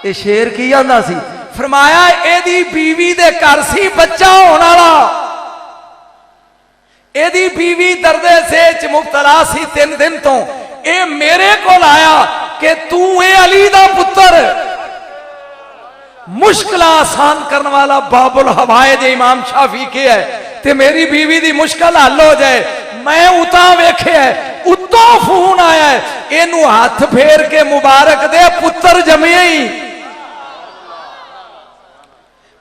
ये शेर की आंदा सी, फरमाया एदी बीवी दे घर सी बच्चा होने वाला, एदी बीवी दर्दे से मुब्तला सी 3 दिन तो, ये मेरे को आया कि तू ए अली दा पुत्र, मुश्किल आसान करने वाला बाबुल हवाए इमाम शाफी के है, ते मेरी बीवी दी मुश्किल हल हो जाए। मैं उता वेखे है, उतो फोन आया है, इनू हाथ फेर के मुबारक दे, पुत्र जमे ही,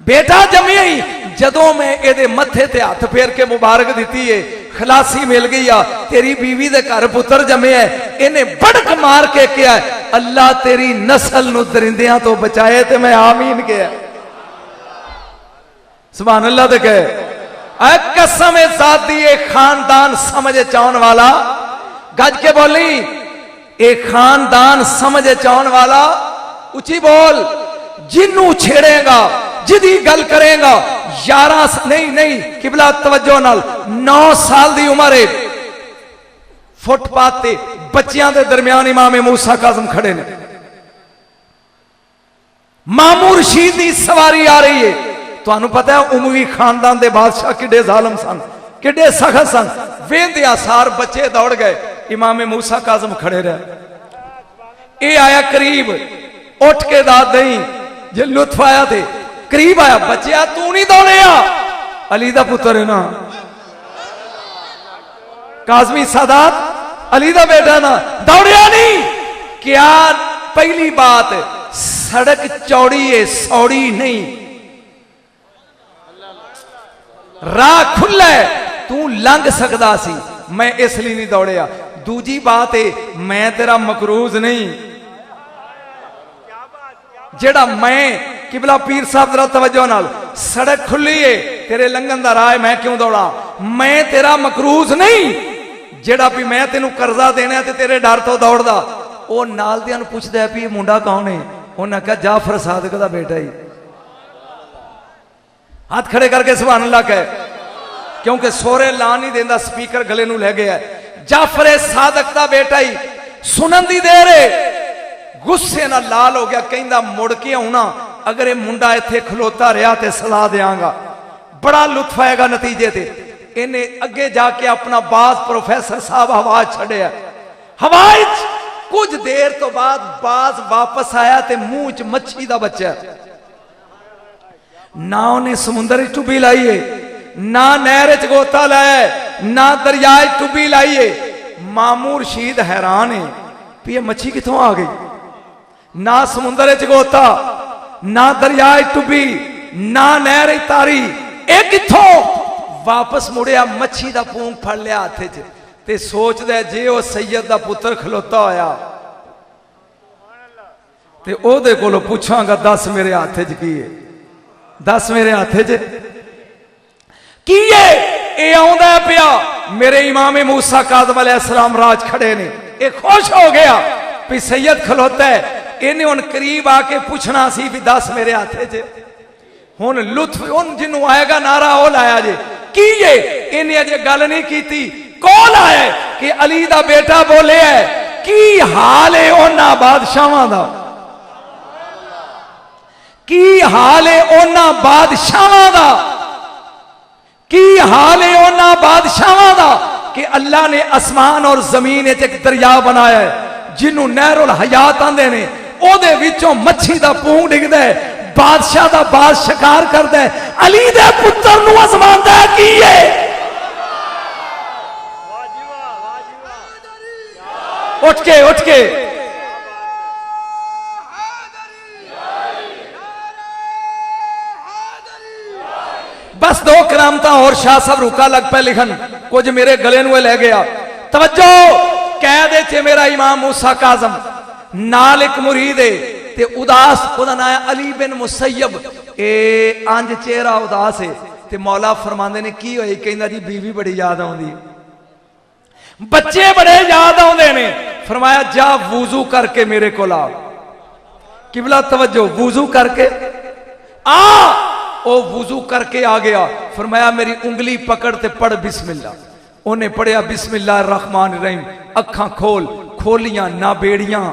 बेटा जमे ही। जदों मैं एदे मथे ते हाथ फेर के मुबारक दी है, खलासी मिल गई आ, तेरी बीवी दे घर पुत्र जमे है। इन्हें बड़क मार के क्या है, अल्लाह तेरी नस्ल नू दरिंदियां तो बचाए, ते मैं आमीन किया, सुभान अल्लाह। ते कहे कसम ज़ात दी, खानदान समझ चाहन वाला, गज के बोली, एक खानदान समझ चाहन वाला, उची बोल, जिन्नू छेड़ेगा, जिदी गल करेगा, 11 नहीं किबला तवज्जो नाल, 9 साल दी उम्र है, फुटपाथ ते बच्चियां दे दरमियान इमाम मूसा काज़म खड़े ने, मामूर रशीद दी सवारी आ रही है। तुहानू पता है उमवी खानदान दे बादशाह किडे जालिम सन, किडे सख्त सन। वेंदे आसार बच्चे दौड़ गए, इमाम मूसा काज़म खड़े रहे। ये आया करीब, उठ के दाद नहीं, जे लुत्फ आया थे, करीब आया, बच्चिया तू नहीं दौड़िया, अली दा पुत्र है ना, काज़मी सादात अली दा बेटा ना, दौड़िया नहीं। क्या पहली बात, सड़क चौड़ी है, सौड़ी नहीं, राह खुला है, तू लंघ सकता सी, मैं इसलिए नहीं दौड़िया। दूजी बात है, मैं तेरा मकरूज नहीं, जेड़ा मैं किबला पीर साहब जरा तवज्जो नाल, सड़क खुली है, तेरे लंघन दा राह, मैं क्यों दौड़ा, मैं तेरा मकरूज नहीं, जेड़ा भी मैं तेनू कर्जा देना ते तेरे डर तो दौड़दा। वो नाल दियां नू पुछदा है भी ये मुंडा कौन है, उन्हें कहा जाफर सादिक दा बेटा ही, हाथ खड़े करके सुभान अल्लाह कहे, क्योंकि सोरे ला नहीं देंदा, स्पीकर गले नू ले गया है। जाफर सादिक दा बेटा ही, सुनन दी देर है, गुस्से नाल लाल हो गया, कहंदा मुड़ के आउणा, अगर ये मुंडा इत्थे खलोता रहा तो सलाह देंगा, बड़ा लुत्फ आएगा नतीजे ते। इन्हें अगे जाके अपना बाज प्रोफेसर साहब हवा छड़िया, हवाई कुछ देर तो बाद बाज वापस आया ते मुंह च मच्छी दा बच्चा, ना उन्हें समुद्र टुबी लाई है, ना नहर च गोता लाया, ना दरिया टुबी लाई है। मामूर रशीद हैरान है भी ये मच्छी कितों आ गई, ना समुद्र च गोता, ना दरिया टुबी, ना नहर तारी, एक कितों वापस मुड़िया, मच्छी दा पूंग फड़ लिया हाथ च, ते सोचदा जे वो सैयद दा पुत्र खलोता होया ते ओदे कोलों पुछांगा, दस मेरे हाथ च की है, दस मेरे हाथ च की है। ये आउंदा पिया, मेरे इमाम मूसा काज़म अलैहिस्सलाम राज खड़े ने, ये खुश हो गया भी सैयद खलोता है। इन्हें हुन करीब आके पूछना सी भी दस मेरे हाथ च, हुन लुत्फ उन जिन्नू आएगा नारा वो लाया जे की ये, इन्हें अजे गल नहीं की, कौन आया कि अली दा बेटा बोले है की हाल है उन्हां बादशाहां दा, की हाल है उन्हां बादशाहां दा, की हाल है उन्हां बादशाहां दा कि अल्लाह ने आसमान और जमीन एक दरिया बनाया है जिन्हों नहरुल हयात आंदे ने, ओदे विचों मच्छी दा पूंग डिगदा है, बादशाह दा बाद शिकार करदा है, अली दे पुत्र नूं आजमांदा है की है। उठ के बस दो करामता और शाह साहब रुका लग पे लिखन, कुछ मेरे गले नूं ले गया। तवज्जो, कैद च मेरा इमाम मूसा काज़म, नाल एक मुरीद है ते उदास, ओदा नाम है अली बिन मुसैयब, ए अंज चेहरा उदास है ते मौला फरमांदे ने की होई, कहंदा जी बीवी बड़ी याद आउंदी, बच्चे बड़े याद आउंदे ने। फरमाया जा वुजू करके मेरे को ला, किबला तवज्जो, वुजू करके आ, ओ वुजू करके आ गया। फरमाया मेरी उंगली पकड़ ते पढ़ बिस्मिल्लाह, उन्हें पढ़िया बिस्मिल्लाह रहमान रहीम, अखा खोल, खोलियां ना बेड़ियां,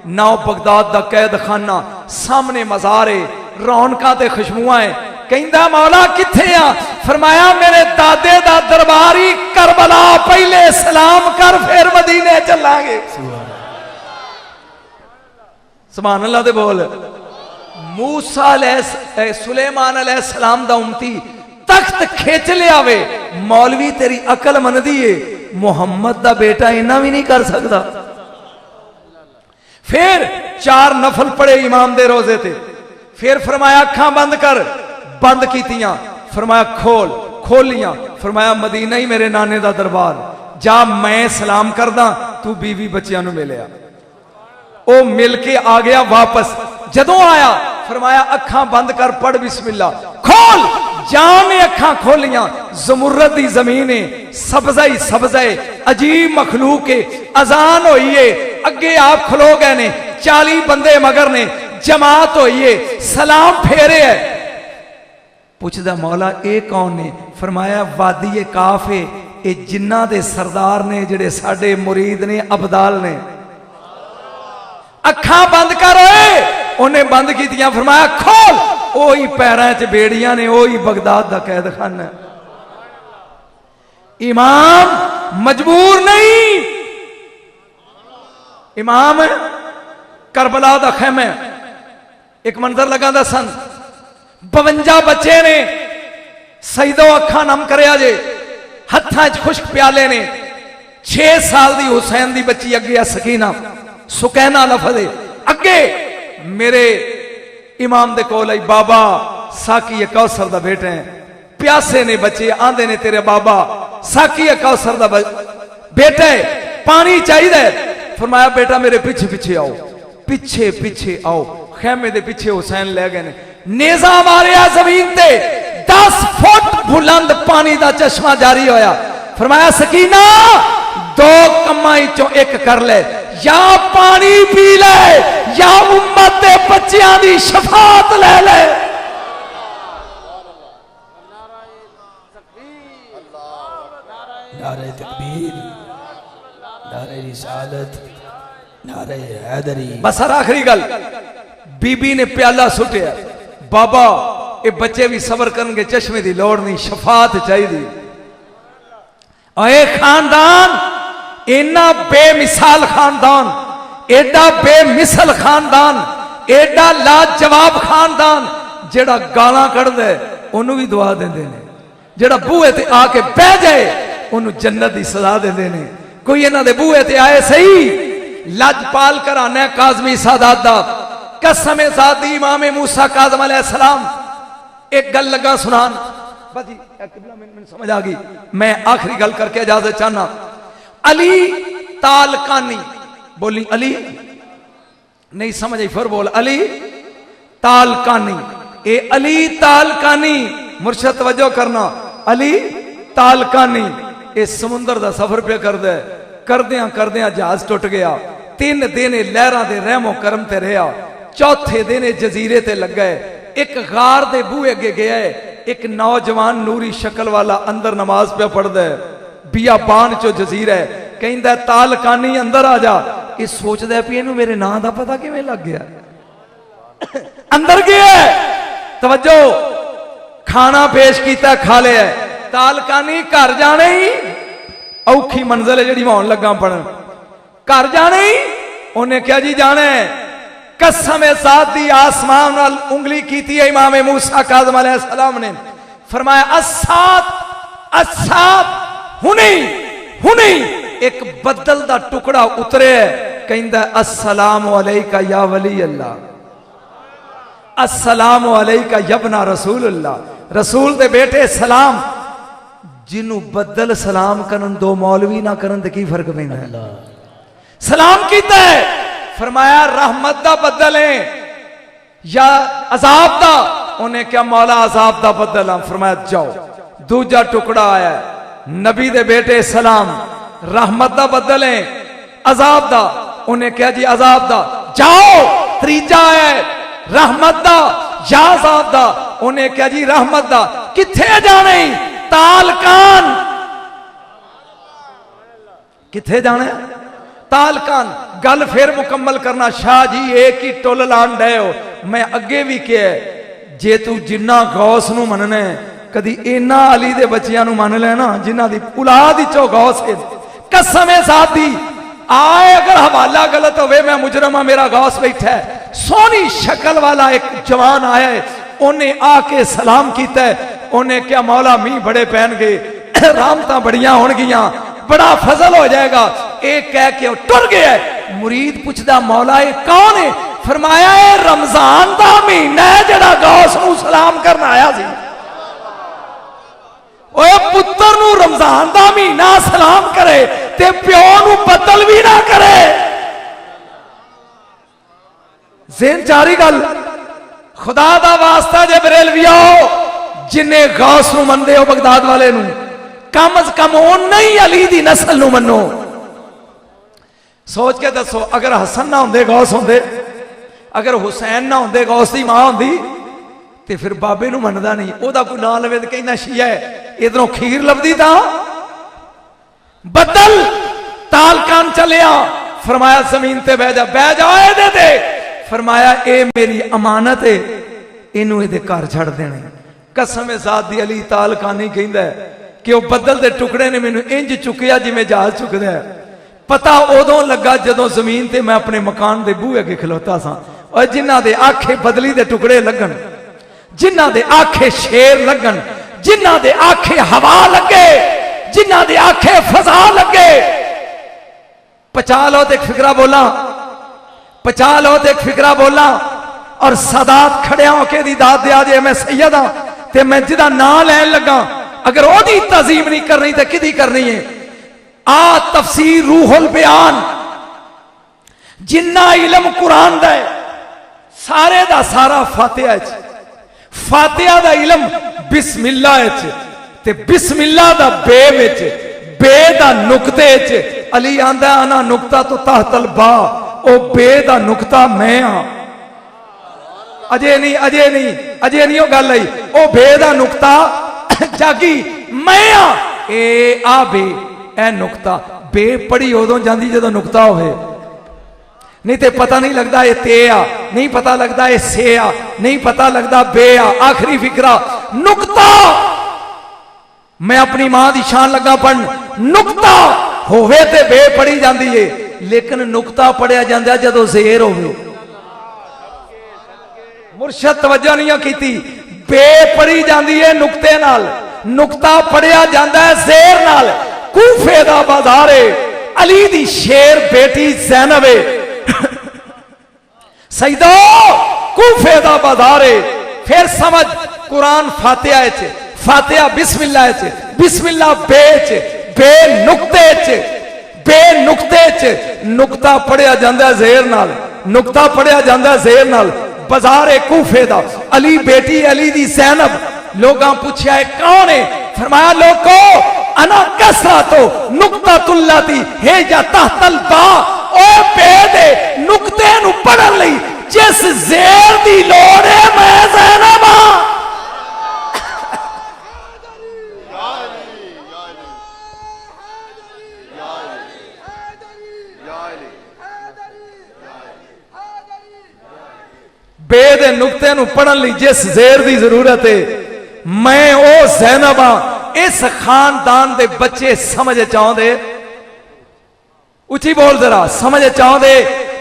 ना बगदाद दा कैद खाना, सामने मज़ारे, रौनकां ते खुशबुआं है। कहंदा मौला किथे आ? फरमाया मेरे दादे दा दरबार ही करबला, पहले सलाम कर फिर मदीने चलांगे। सुभान अल्लाह दे बोल। मूसा सुलेमान अलैहिस्सलाम दा उम्मती तख्त खिंच लिया वे, मौलवी तेरी अकल मनदी है, मुहम्मद दा बेटा इना भी नहीं कर सकता। फिर 4 नफल पढ़े इमाम दे रोजे थे। फिर फरमाया अखां बंद कर, बंद कीतियां। फरमाया खोल, खोलियां। फरमाया मदीना ही मेरे नाने दा दरबार, जा मैं सलाम करदा, तू बीवी बच्चियां नूं मिलिया। ओ मिल के आ गया वापस। जदों आया फरमाया अखां बंद कर, पढ़ बिस्मिल्लाह। खोल, जामे अखां खोलियां। जमुरत दी जमीन है, सब्जा ही सब्जा है, अजीब मखलूक है। अजान होई है, अगे आप खलो गए ने, 40 बंदे मगर ने, जमात होई है, सलाम फेरे है। पुछदा मौला ए कौन ने? फरमाया वादी काफ है, ये जिन्ना दे सरदार ने, जेड़े साडे मुरीद ने, अबदाल ने। अखां बंद कर, उन्हें बंद कीतियां। फरमाया खोल, ओही पैरां च बेड़ियां ने, ओही बगदाद दा कैद खाना। इमाम मजबूर नहीं, इमाम करबला दा खैमा। एक मंजर लगा दा सन, 52 बच्चे ने, सईदो अखा नम करया जे, हत्थां च खुश्क प्याले ने। 6 साल दी हुसैन दी बच्ची अगे सकीना, सुकैना लफज अगे मेरे इमाम दे कोल आई, बाबा साकी कौसर दा बेटे हैं। प्यासे ने बच्चे, आंदे ने तेरे बाबा साकी कौसर दा बेटे, पानी चाहिए। फरमाया बेटा मेरे पीछे पीछे आओ, पीछे पीछे आओ। खैमे दे पीछे हुसैन ले गए ने, नेजा मारिया जमीन ते, 10 फुट बुलंद पानी दा चश्मा जारी होया। फरमाया सकीना 2 कमाई चो एक कर ले, या पानी पी ले या उम्मत दे बच्चियां दी शफात ले ले। नारे तकबीर, नारे रिसालत, नारे हैदरी। बस आखिरी गल, बीबी ने प्याला सुटिया, बाबा ये बच्चे भी सबर करनगे, चश्मे की लोड़ नहीं, शफात चाहिए। और खानदान इन्ना बेमिसाल खानदान, एडा बेमिसल खानदान, एडा लाजवाब खानदान, जेड़ा गालां कढ़दा है ओनू भी दुआ देंदे ने, जेड़ा बूहे ते आके बह जाए ओनू जन्नत दी सजा देंदे ने। कोई इन्हां दे बूहे ते आए सही, लजपाल घराना काज़मी सादात दा, कसम ज़ाती इमाम मूसा काज़म अलैहिस्सलाम। एक गल लगा सुनान, बस जी मैंने समझ आ गई, मैं आखिरी गल करके इजाजत चाहना। अली तालकानी, बोली अली नहीं समझ आई, फिर बोल अली तालकानी। ए अली तालकानी, मुर्शद तवज्जो करना, अली तालकानी ए समुंदर दा सफर पे करदा है। करदियां जहाज टुट गया। 3 दिन लहरां दे रहमो करम ते रहा। चौथे दिन जजीरे ते लगा है। एक गार दे बूहे अगे गया है, एक नौजवान नूरी शक्ल वाला अंदर नमाज पे पढ़दा है। बियाबान चो जजीरा है, कहंदा तालकानी अंदर आ जा। ये सोचदा है भी इनू मेरे नाम दा पता किवें लग गया। अंदर गया, तवज्जो, खाना पेश किया, खा लिया। तालकानी घर जाने ही औखी मंजिल है जी होन लगा पढ़न, घर जाने ही उन्हें क्या जी जाना है। कसम ज़ात दी आसमान नाल उंगली की थी इमाम मूसा काज़म अलैहिस्सलाम ने, फरमाया अस्सात अस्सात, हुने हुने एक बदल दा टुकड़ा उतरे, कहंदा अस्सलामु अलैका या वली अल्लाह, अस्सलामु अलैका यबना रसूल अल्लाह, रसूल दे बेटे सलाम। जिन्हों बदल सलाम करन दो मौलवी ना करन ते की फर्क पैंदा है। सलाम कीता है, फरमाया रहमत दा बदल है या अजाब दा। उन्हें क्या मौला अजाब दा बदल है। फरमाया जाओ। दूजा टुकड़ा आया, नबी दे बेटे सलाम, रहमत दा बदल है अजाब दा। उन्हें क्या जी अजाब दा, जाओ। तीजा है रहमत दा या अजाब दा। उन्हें क्या जी रहमत दा। किथे जाने? तालकान। किथे जाने? तालकान गल फिर मुकम्मल करना, शाह जी एक ही टुल लान डे हो। मैं अगे भी कहा जे तू जिन्ना गौस नू मनना कदी इना अली दे बच्चियां नू मन लेना जिन्हां दी औलाद चो गौस है। कसम है साथ दी आए अगर हवाला गलत होवे मैं मुजरमा मेरा गौस बैठा है। सोहनी शक्ल वाला एक जवान आया है, उन्हें आके सलाम किया है। उन्हें क्या मौला मीह बड़े पहन गए, रामता बड़ियां होणगियां, बड़ा फजल हो जाएगा। एक कह के टुर गया। मुरीद पुछदा मौला ये कौन है? फरमाया ये रमजान दा महीना है जड़ा गौस नू सलाम करन आया सी। ओए पुत्र नू रमजान दा महीना सलाम करे ते प्यो नू बदल भी ना करे। ज़हन चारी गल खुदा दा वास्ता जे बरेलविया जिन्ने गौस नू मनदे हो बगदाद वाले नू कम अज कम ओना ही अली दी नस्ल नू मनो। सोच के दसो अगर हसन ना होंदे गौस होंदे, अगर हुसैन ना होंदे गौस की मां होंदी ते फिर बाबे नू मनदा नहीं। ओदा कोई ना लवे तो कहना शिया है, इधरों खीर लभदी ता बदल तालकान चलिया। फरमाया जमीन ते बह जा ए दे। फरमाया ए मेरी अमानत है, इनू इहदे घर छड़ देने। कसम ज़ात दी अली तालकानी कहंदा है कि वह बदल के टुकड़े ने मैनू इंज चुकिया जिवें जहाज चुकदा है। पता उदों लगा जदों जमीन ते मैं अपने मकान के बूहे अगे खलोता सा। और जिन्हां दे आखे बदली के टुकड़े लगन, जिन्हां दे आखे शेर लगन, जिन्हां दे आखे हवा लगे, जिन्हां दे आखे फजा लगे। पचा लो तो एक फिकरा बोला, पचा लो तो एक फिकरा बोला। और सादात खड़िया होके दी दाद दिया जे मैं सैयद हाँ ते मैं जिदा ना लैन लगा, अगर ओदी तजीम नहीं करनी तो किदी करनी है। आ तफसीर रूहुल बयान जिन्ना इलम कुरान दा है सारे दा सारा फातिहा च, फातिहा दा इलम बिस्मिल्लाह च ते बिस्मिल्लाह दा बे विच, बे दा नुक्ते च। अली आंदा आना नुक्ता तो तहतल बा, ओ बे दा नुक्ता मैं हाँ। अजे नहीं अजे नहीं अजे नहीं गल आई। ओ बे दा नुक्ता जागी मैं हाँ। ए आ बे ए नुक्ता बे पढ़ी उदों जाती जो नुक्ता होवे, नहीं तो पता नहीं लगता ये ते आ, नहीं पता लगता ये से आ, नहीं पता लगता बे आ। आखिरी फिकरा नुक्ता। मैं अपनी मां की शान लगा पढ़न, नुक्ता होवे ते बे पढ़ी जाती है, लेकिन नुक्ता पढ़िया जाता जदों जेर होवे। मुर्शद तवज्जो नहीं की, बे पढ़ी जाती है नुक्ते नाल, नुक्ता पढ़िया जाता है जेर नाल। कूफे दा बाजार है, अली दी शेर बेटी ज़ैनब है। सईदो कूफे दा बाजार है। फिर समझ कुरान फातिहा च, फातिहा बिस्मिल्लाह च, बिस्मिल्लाह बे च, बे नुक्ते च, बे नुक्ते च। नुक्ता पढ़िया जाता जेर नाल, नुक्ता पढ़िया जाता जेर नाल। बाजार है कूफे दा, अली बेटी अली दी ज़ैनब। लोगां पूछया है कौन है? फरमाया लोगो अना कसरा तो नुक्ता तुल्लाती है या तहतल बा। ओ बे दे नुक्ते नु पढ़न लई जिस जेर दी लोड़ है मैं ज़ैनब हां। बे दे नुक्ते नु पढ़न लई जिस जेर दी जरूरत है मैं ओ ज़ैनब हां। इस खानदान दे बच्चे समझ चाहते, उची बोल जरा, समझ चाहते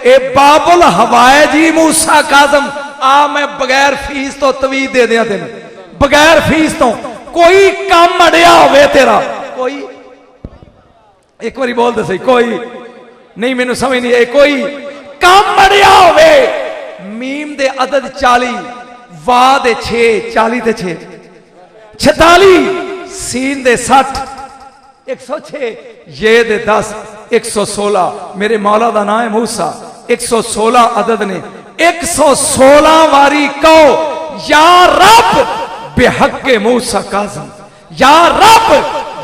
ए बाबुल हवाए जी मूसा काजम। आ मैं बगैर फीस तो तवीज दे दिया तेन, बगैर फीस तो कोई काम अड़िया होवे तेरा, कोई एक बारी बोल दे सही, कोई नहीं मैनू समझ नहीं आई। कोई काम अड़िया होवे, मीम दे अदद 40, वाह दे 6, 40 ते 6, 46, सीन दे 60, 106, ये दे 10, 116। मेरे मौला दा नाम है मूसा। 116 अदद ने 116 वारी कहो या रब बेहक मूसा काजम, या रब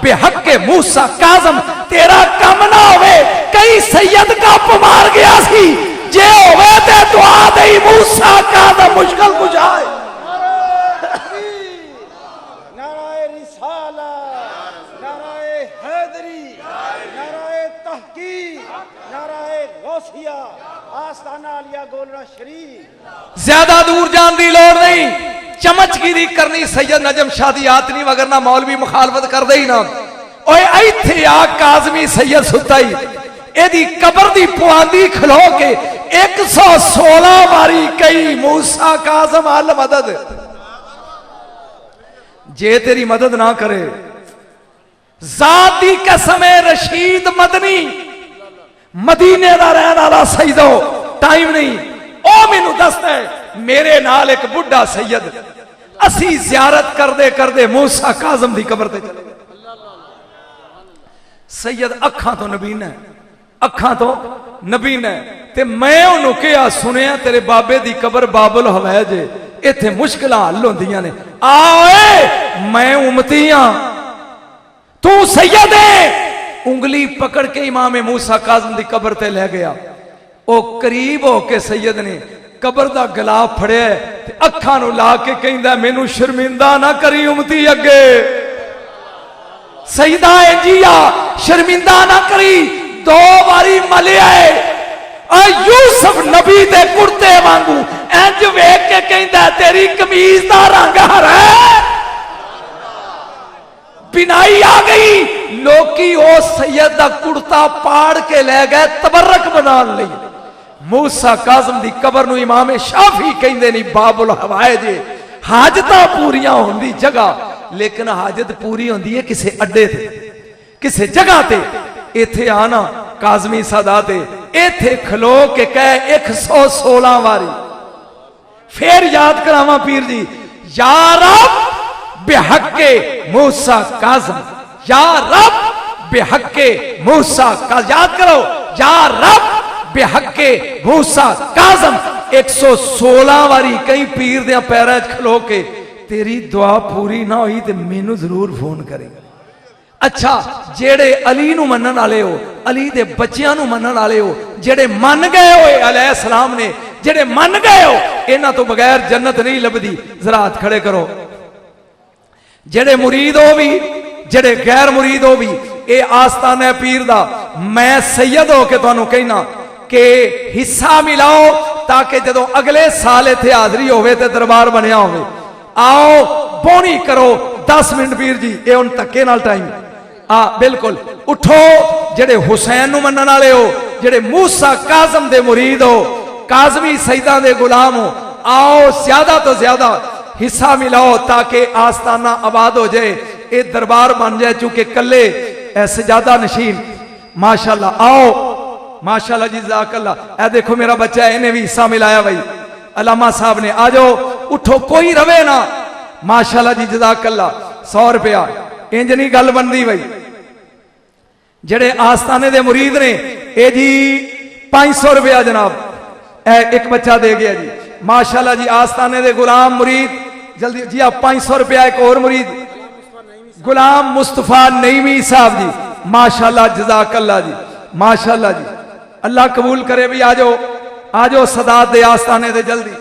बेहक मूसा काजम। तेरा कम ना होवे कई सैयद कप मार गया सी, जे होवे ते दुआ दे मूसा काजम मुश्किल बुझाए। नाराए हैदरी, नाराए तहकीक, नारा गौसिया आस्ताना आलिया गोलरा शरीफ। ज्यादा दूर जान की लोड़ नहीं, चमचगिरी करनी सैयद नजम शाह दी आत नहीं, मगर ना मौलवी मुखालफत कर दे ही ना। ओए इत्थे आ काजमी सैयद सुता ही एदी कबर दी पुआंदी खलो के 116 बारी कई मूसा काजम अल मदद। जे तेरी मदद ना करे जात दी कसम है रशीद मदनी मदीने दा रहने वाला सैयदो टाइम नहीं ओ मैनू दसदा है मेरे नाल एक बुढ़ा सैयद असी जियारत करदे करदे मूसा काजम दी कबर ते चले। सैयद अखां तो नबीन है, अखां तो नबीन है ते मैं उन्होंने कहा सुनिया तेरे बाबे दी कबर बाबुल हवैज है, इत्थे मुश्किलां हल होंदियां ने। आओ मैं उम्मती हां तू सैयद है। उंगली पकड़ के इमाम मूसा काज़म दी कबर ते ले गया। ओ करीब होके सैयद ने कबर दा गलाफ फड़िया ते अखां नूं ला के कहंदा मैनू शर्मिंदा ना करी उम्मती अगे। सईदा जिया शर्मिंदा ना करी, 2 बारी मलिया यूसुफ नबी दे कुर्ते वांगू इंज वेख के कहंदा तेरी कमीज दा रंग हरा है। बिनाई आ गई, लोकी ओ सैयद दा कुर्ता पाड़ के ले गए तबरक बनाने लई। मूसा काज़म दी कबर नूं इमाम शाफी कहंदे नहीं बाबुल हवाइज। हाजतां पूरियां होंदी जगह, लेकिन हाजत पूरी होंदी है किसी अड्डे ते किसी जगह ते। इत्थे आना काज़मी सदा ते इत्थे खलो के कह 116 बारी। फिर याद करावा पीर जी, या रब बेहक्के मूसा काज़म, या रब बेहक्के मूसा काज़म। याद करो, या रब बेहक्के मूसा काज़म 116 बारी कई पीर दे पैरां च खलो के तेरी दुआ पूरी ना हुई तो मैनू जरूर फोन करे। अच्छा जेड़े अली नू मनन वाले हो, अली दे बच्चियां नू मनन वाले हो, जेड़े मन गए हो अलैहि सलाम ने, जेड़े मन गए हो इन्हां तो बगैर जन्नत नहीं लभदी। जरा हाथ खड़े करो। जेड़े मुरीद हो भी जेड़े गैर मुरीद हो भी, ये आस्ताना पीर दा मैं सैयद हो के तुहानू कहना कि हिस्सा मिलाओ ताकि जदों अगले साल इत्थे हाजरी होवे ते दरबार बनया होवे। आओ बोनी करो 10 मिनट पीर जी, ये हुण धक्के नाल टाइम बिल्कुल उठो। जेड़े हुसैन नू मनन वाले हो, जेड़े मूसा काज़म दे मुरीद हो, काज़मी सईदा दे गुलाम हो, आओ ज्यादा तो ज्यादा हिस्सा मिलाओ ताकि आस्ताना आबाद हो जाए, ये दरबार बन जाए। चूंकि कले सजादा नशीन माशाल्लाह। आओ माशाल्लाह जी जज़ाकल्लाह। ए देखो मेरा बच्चा है, इन्हें भी हिस्सा मिलाया भाई अलामा साहब ने। आ जाओ उठो, कोई रवे ना। माशाल्लाह जी जज़ाकल्लाह। 100 रुपया इंज नहीं गल बनती भाई। जेड़े आस्ताने दे मुरीद ने ए जी 500 रुपया जनाब एक बच्चा दे गया जी। माशाल्लाह जी आस्ताने दे गुलाम मुरीद जल्दी जी आप 500 रुपया। एक और मुरीद गुलाम मुस्तफा नईमी साहब जी माशाल्लाह जज़ाकल्लाह जी माशाल्लाह जी। अल्लाह कबूल करे भी। आ जाओ सदात दे आस्ताने दे जल्दी।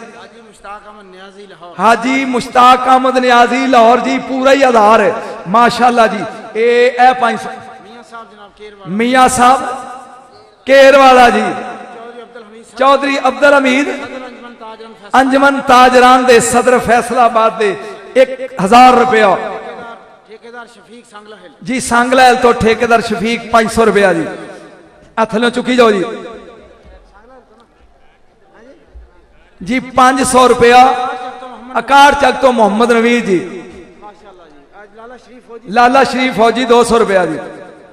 हाजी मुश्ताक अहमद न्याजी लाहौर जी पूरा ही आधार है माशाल्लाह जी। ए 500 मियां साहब केरवाला जी, चौधरी अब्दुल हमीद अंजमन ताजरान दे सदर फैसलाबाद दे 1000 रुपया जी। सांगलैल तो ठेकेदार शफीक 500 रुपया जी। हथलों चुकी जाओ जी जी 500 रुपया। अकार चक तो मोहम्मद नवीर जी, लाला शरीफ फौजी 200 रुपया जी।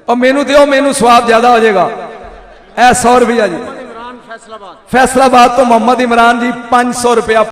और मेनू दो, मेनू स्वाब ज्यादा हो जाएगा। 100 रुपया जी। फैसलाबाद तो मोहम्मद इमरान जी 500 रुपया।